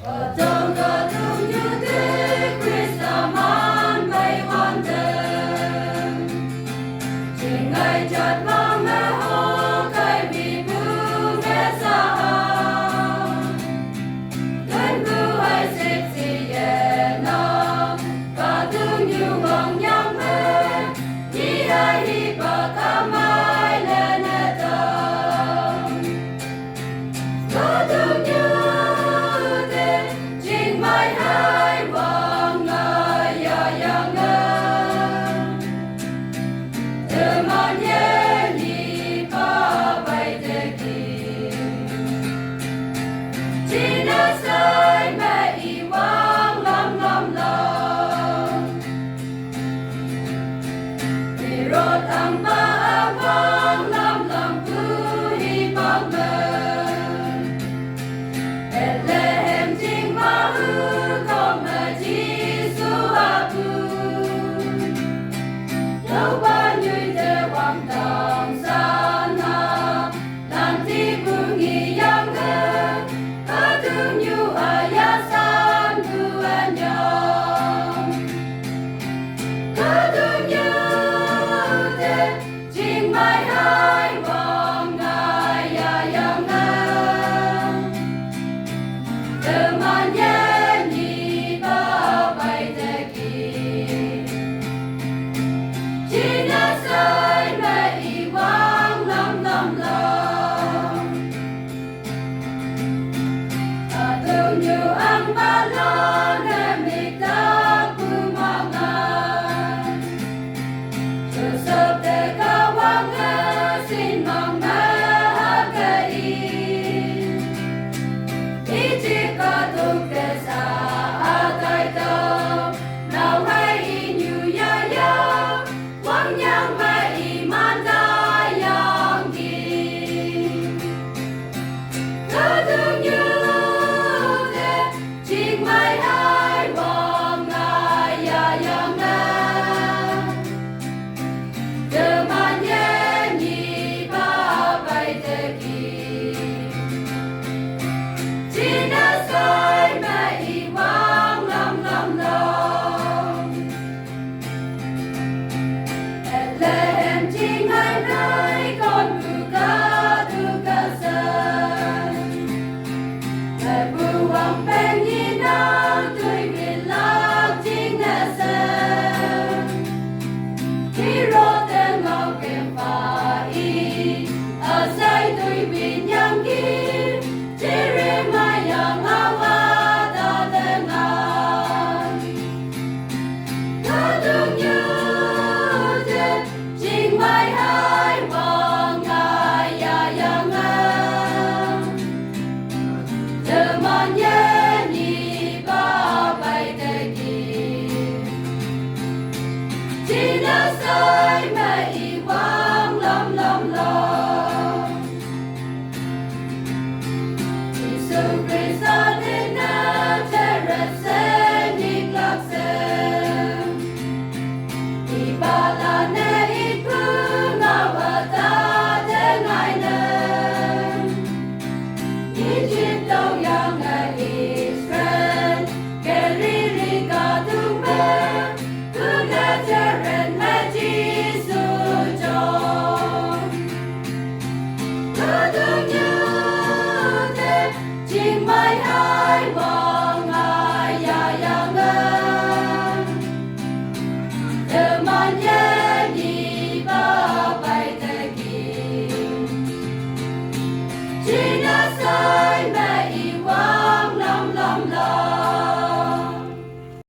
어떤 것은 유대 그리스도만 배웠네 지금까지 마음의 호가이 비부의 사랑 근구할 색시에 너 가득 유광양매 이하이 바가마이 내내던 가득 유대 정말 할왕아 야양아 Therman yeni babai deki China sai me iwang lam lam lam Pirot ang maawang lam lam buhi pagmen Bethlehem jing mahu kom na Jisu abu Đâu bao nhiêu giờ hoàng đồng sana nanti bunyi yang kadung yu ayasan duanya kadung yu de jing mai hai wang ya yang teman ni ba bai de ki China sai me iwang lam lam lam Atau nyu ang balon emita kumangan Susap de kawang sin mang mahagai Iti katuk desa atai tau Nau hai nyu ya ya Wang yang beriman dayang di Kadung yude Jing mai hai wang ya yang Teman yenyi babai teki China sai mai wang lam lam lam Bethlehem chính hai nơi con duga sơn Thời bưu hoàng bên nhìn nào tuổi miền lạc chính nè sơn Khi rô tên ngọc kèm phá y Ở dây tuổi miền nhang kim Chỉ rê mai yang ngao á ta tên ngàn Kadung yude jing mai hai wang ya yang Teman yeni babai teki China sai me iwang lam lam lam Isu Krista din na terese niklaksen Ibala ne ipu ngawata dengai ne Egypto yang Israel Keriri kadung me Kuna jeren me Jisu jom Kadung yude jing mai hai wang